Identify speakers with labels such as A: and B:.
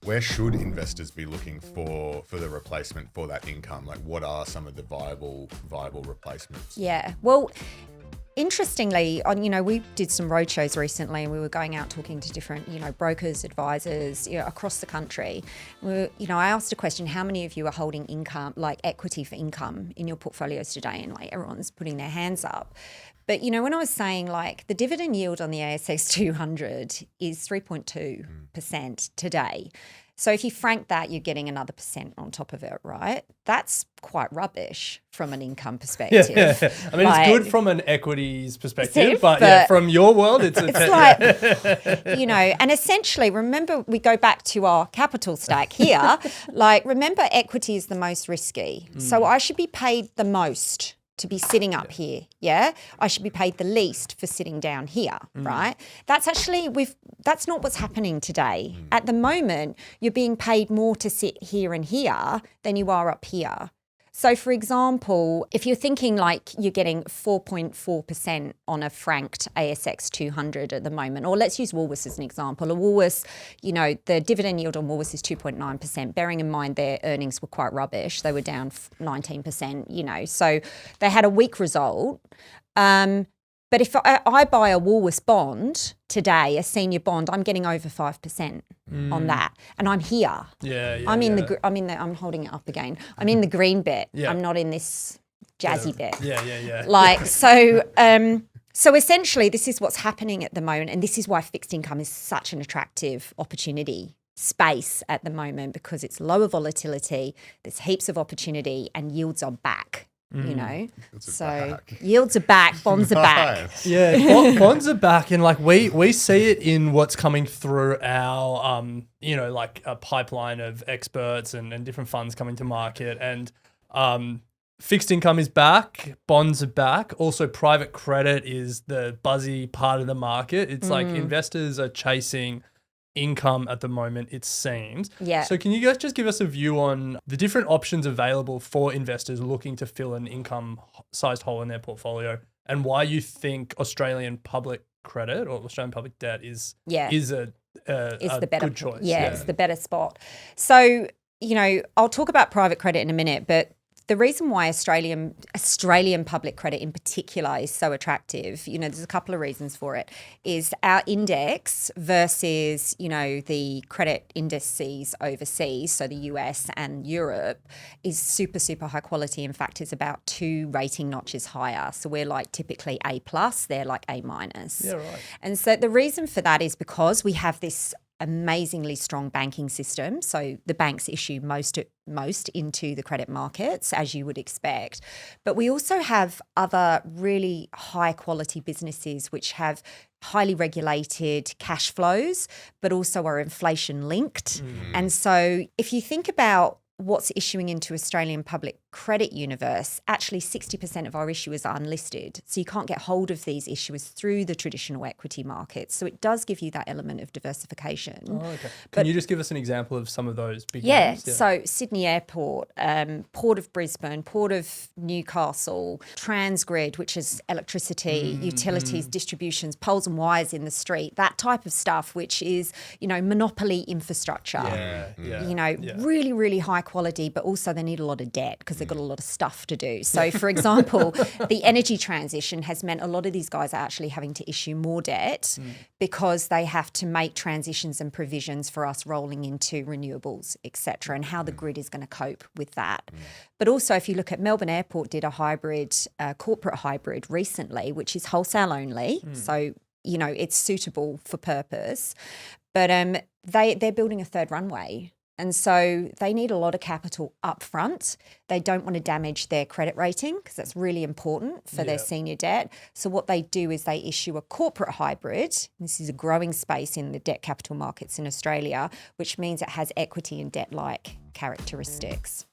A: where should investors be looking for the replacement for that income? Like, what are some of the viable replacements?
B: Yeah, well, interestingly, we did some roadshows recently, and we were going out talking to different, brokers, advisors, across the country. I asked a question: how many of you are holding income, like equity for income, in your portfolios today? And like everyone's putting their hands up. But when I was saying like the dividend yield on the ASX 200 is 3.2% today. So if you frank that, you're getting another % on top of it, right? That's quite rubbish from an income perspective.
C: Yeah. I mean, it's good from an equities perspective, but from your world, it's
B: like, and essentially, remember, we go back to our capital stack here. Like, remember, equity is the most risky. So I should be paid the most to be sitting up here, yeah? I should be paid the least for sitting down here, right? That's actually, that's not what's happening today. At the moment, you're being paid more to sit here and here than you are up here. So, for example, if you're thinking like you're getting 4.4% on a franked ASX 200 at the moment, or let's use Woolworths as an example. A Woolworths, the dividend yield on Woolworths is 2.9%, bearing in mind their earnings were quite rubbish. They were down 19%, so they had a weak result. But if I buy a Woolworths bond today, a senior bond, I'm getting over 5% on that, and I'm here. I'm holding it up again. I'm in the green bit. Yeah. I'm not in this jazzy bit.
C: Yeah.
B: Like so essentially, this is what's happening at the moment, and this is why fixed income is such an attractive opportunity space at the moment, because it's lower volatility, there's heaps of opportunity, and yields are back. Yields are back, bonds are back.
C: Yeah, bonds are back, and like we see it in what's coming through our like a pipeline of experts and different funds coming to market, and fixed income is back, bonds are back. Also, private credit is the buzzy part of the market. It's like investors are chasing income at the moment, it seems.
B: Yeah.
C: So can you guys just give us a view on the different options available for investors looking to fill an income-sized hole in their portfolio, and why you think Australian public credit or Australian public debt is the better good choice?
B: Yeah, it's the better spot. So, I'll talk about private credit in a minute, but the reason why Australian public credit in particular is so attractive, there's a couple of reasons for it, is our index versus, the credit indices overseas, so the US and Europe, is super, super high quality. In fact, it's about 2 rating notches higher. So we're like typically A+, they're like A-.
C: Yeah, right.
B: And so the reason for that is because we have this amazingly strong banking system. So the banks issue most into the credit markets, as you would expect. But we also have other really high quality businesses which have highly regulated cash flows, but also are inflation linked. And so if you think about what's issuing into Australian public credit universe, actually 60% of our issuers are unlisted. So you can't get hold of these issuers through the traditional equity markets. So it does give you that element of diversification.
C: Oh, okay. Can you just give us an example of some of those big ones?
B: Yeah. So Sydney Airport, Port of Brisbane, Port of Newcastle, Transgrid, which is electricity, utilities, distributions, poles and wires in the street, that type of stuff, which is, monopoly infrastructure. Really, really high quality, but also they need a lot of debt because they've got a lot of stuff to do. So, for example, the energy transition has meant a lot of these guys are actually having to issue more debt because they have to make transitions and provisions for us rolling into renewables, etc., and how the grid is going to cope with that. But also, if you look at Melbourne Airport did a hybrid, corporate hybrid recently, which is wholesale only. So, it's suitable for purpose. But they're building a 3rd runway. And so they need a lot of capital up front. They don't want to damage their credit rating because that's really important for their senior debt. So what they do is they issue a corporate hybrid. This is a growing space in the debt capital markets in Australia, which means it has equity and debt-like characteristics.